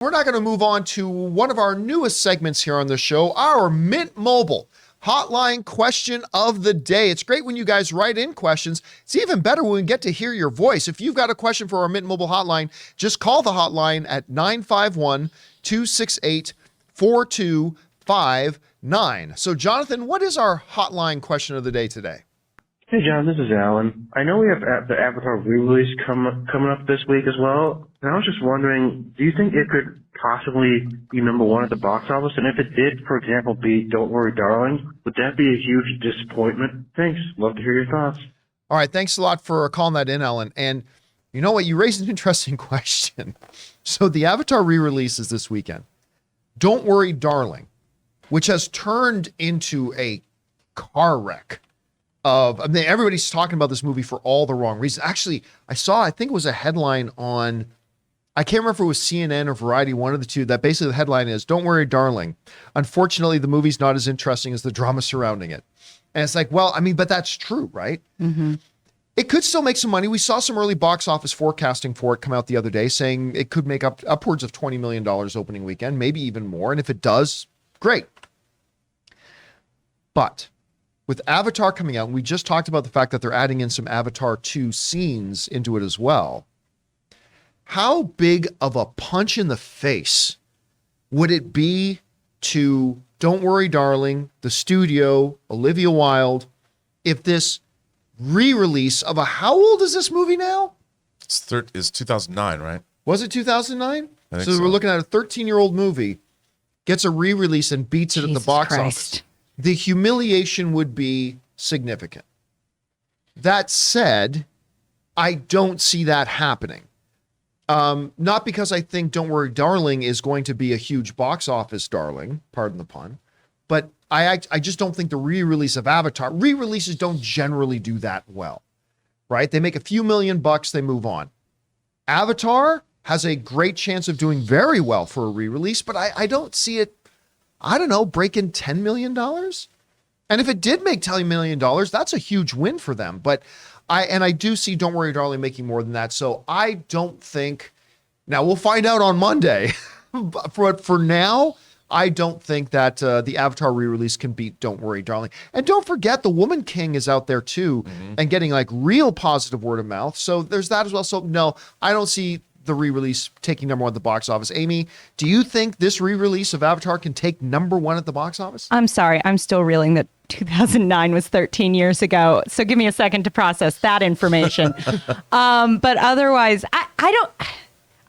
We're not going to move on to one of our newest segments here on the show, our Mint Mobile Hotline Question of the Day. It's great when you guys write in questions. It's even better when we get to hear your voice. If you've got a question for our Mint Mobile Hotline, just call the hotline at 951-268-4259. So, Jonathan, what is our hotline question of the day today? Hey, John, this is Alan. I know we have the Avatar re-release coming up this week as well, and I was just wondering, do you think it could possibly be number one at the box office? And if it did, for example, be Don't Worry, Darling, would that be a huge disappointment? Thanks. Love to hear your thoughts. All right, thanks a lot for calling that in, Alan. And you know what? You raised an interesting question. So the Avatar re-release is this weekend. Don't Worry, Darling, which has turned into a car wreck. Everybody's talking about this movie for all the wrong reasons. Actually, I think it was a headline on, I can't remember if it was CNN or Variety, one of the two, that basically the headline is, Don't Worry, Darling. Unfortunately, the movie's not as interesting as the drama surrounding it. And it's like, well, I mean, but that's true, right? Mm-hmm. It could still make some money. We saw some early box office forecasting for it come out the other day saying it could make upwards of $20 million opening weekend, maybe even more. And if it does, great. But with Avatar coming out, and we just talked about the fact that they're adding in some Avatar 2 scenes into it as well. How big of a punch in the face would it be to Don't Worry, Darling, the studio, Olivia Wilde, if this re-release of how old is this movie now? It's 2009, right? Was it 2009? So we're looking at a 13-year-old movie, gets a re-release and beats it at the box office. The humiliation would be significant. That said, I don't see that happening. Not because I think Don't Worry, Darling is going to be a huge box office darling, pardon the pun, but I just don't think the re-release of Avatar, re-releases don't generally do that well, right? They make a few $1,000,000, they move on. Avatar has a great chance of doing very well for a re-release, but I don't see it, breaking $10 million. And if it did make $10 million, that's a huge win for them. But I do see Don't Worry, Darling making more than that. So I don't think, now we'll find out on Monday, but for now, I don't think that the Avatar re-release can beat Don't Worry, Darling. And don't forget, The Woman King is out there too, and getting like real positive word of mouth. So there's that as well. So no, I don't see the re-release taking number one at the box office. Amy, do you think this re-release of Avatar can take number one at the box office? I'm sorry. I'm still reeling that 2009 was 13 years ago. So give me a second to process that information. But otherwise,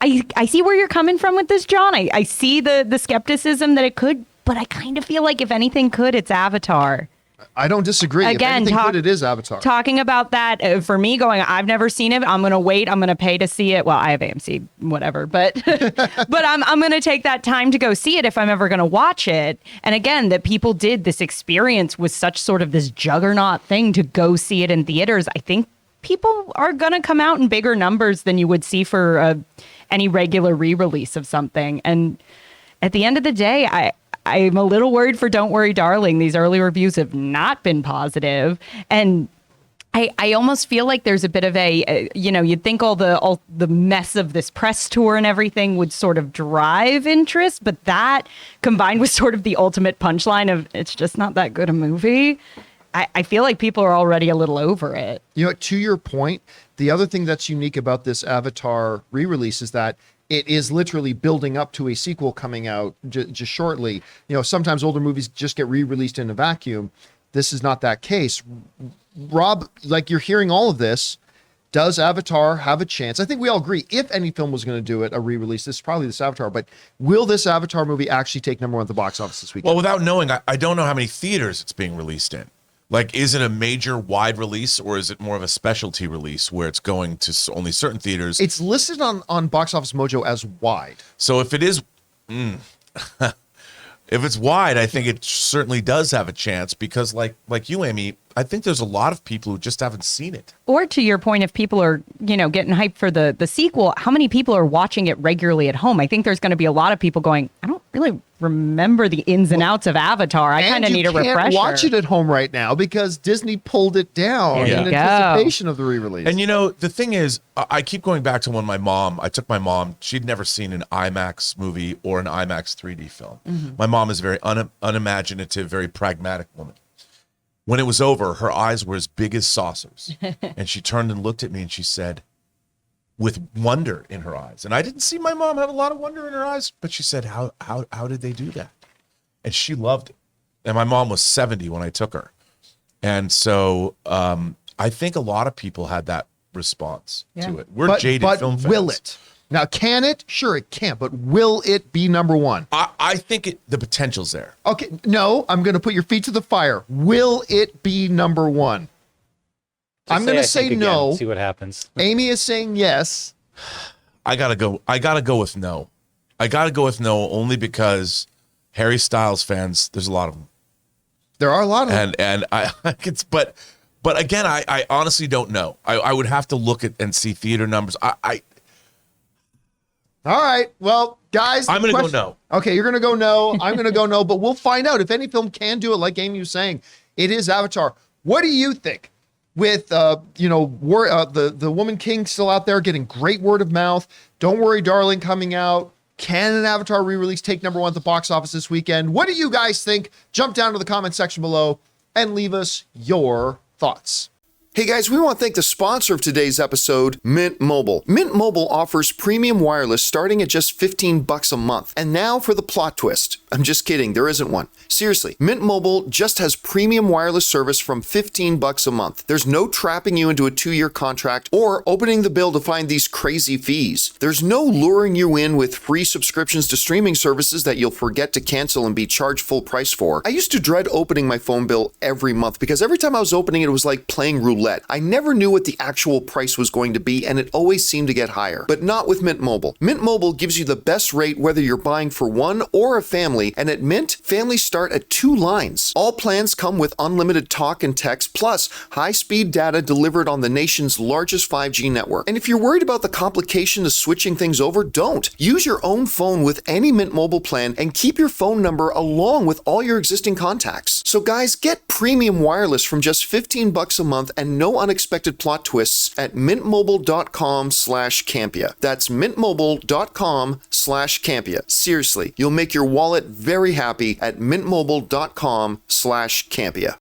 I see where you're coming from with this, John. I see the skepticism that it could, but I kind of feel like if anything could, it's Avatar. I don't disagree. Again, if anything good, it is Avatar. Talking about that, for me, I've never seen it. I'm going to wait. I'm going to pay to see it. Well, I have AMC, whatever. But but I'm going to take that time to go see it if I'm ever going to watch it. And again, that people did this experience with such sort of this juggernaut thing to go see it in theaters. I think people are going to come out in bigger numbers than you would see for any regular re-release of something. And at the end of the day, I'm a little worried for Don't Worry, Darling. These early reviews have not been positive. And I almost feel like there's a bit of you'd think all the mess of this press tour and everything would sort of drive interest. But that combined with sort of the ultimate punchline of it's just not that good a movie, I feel like people are already a little over it. You know, to your point, the other thing that's unique about this Avatar re-release is that it is literally building up to a sequel coming out just shortly. You know, sometimes older movies just get re-released in a vacuum. This is not that case. Rob, like you're hearing all of this, does Avatar have a chance? I think we all agree if any film was going to do it, a re-release, this is probably this Avatar, but will this Avatar movie actually take number one at the box office this weekend? Well, without knowing, I don't know how many theaters it's being released in. Like, is it a major wide release or is it more of a specialty release where it's going to only certain theaters? It's listed on Box Office Mojo as wide. So if it is, if it's wide, I think it certainly does have a chance because like you, Amy, I think there's a lot of people who just haven't seen it. Or to your point, if people are, getting hyped for the sequel, how many people are watching it regularly at home? I think there's going to be a lot of people going, I don't really remember the ins and outs of Avatar. I kind of need a refresher. You can't watch it at home right now because Disney pulled it down There in you go. anticipation of the re-release. And the thing is, I keep going back to when I took my mom, she'd never seen an IMAX movie or an IMAX 3D film. My mom is a very unimaginative, very pragmatic woman. When it was over, her eyes were as big as saucers. And she turned and looked at me and she said, with wonder in her eyes. And I didn't see my mom have a lot of wonder in her eyes, but she said, how did they do that? And she loved it. And my mom was 70 when I took her. And so I think a lot of people had that response to it. We're jaded film fans. Will it? Now, can it? Sure, it can. But will it be number one? I think the potential's there. Okay, no, I'm going to put your feet to the fire. Will it be number one? I'm going to say no. Again, see what happens. Amy is saying yes. I gotta go with no. I gotta go with no only because Harry Styles fans, there's a lot of them. There are a lot of them. And but again, I honestly don't know. I would have to look at and see theater numbers. All right. Well, guys, I'm going to go no. Okay, you're going to go no. I'm going to go no, but we'll find out if any film can do it. Like Amy was saying, it is Avatar. What do you think? With the Woman King still out there getting great word of mouth. Don't Worry, Darling coming out. Can an Avatar re-release take number one at the box office this weekend? What do you guys think? Jump down to the comment section below and leave us your thoughts. Hey guys, we want to thank the sponsor of today's episode, Mint Mobile. Mint Mobile offers premium wireless starting at just $15 a month. And now for the plot twist. I'm just kidding, there isn't one. Seriously, Mint Mobile just has premium wireless service from $15 a month. There's no trapping you into a 2-year contract or opening the bill to find these crazy fees. There's no luring you in with free subscriptions to streaming services that you'll forget to cancel and be charged full price for. I used to dread opening my phone bill every month because every time I was opening it, it was like playing roulette. I never knew what the actual price was going to be, and it always seemed to get higher. But not with Mint Mobile. Mint Mobile gives you the best rate whether you're buying for one or a family, and at Mint, families start at 2 lines. All plans come with unlimited talk and text, plus high-speed data delivered on the nation's largest 5G network. And if you're worried about the complication of switching things over, don't. Use your own phone with any Mint Mobile plan and keep your phone number along with all your existing contacts. So guys, get premium wireless from just $15 a month and no unexpected plot twists at mintmobile.com/Campea. That's mintmobile.com/Campea. Seriously, you'll make your wallet very happy at mintmobile.com/Campea.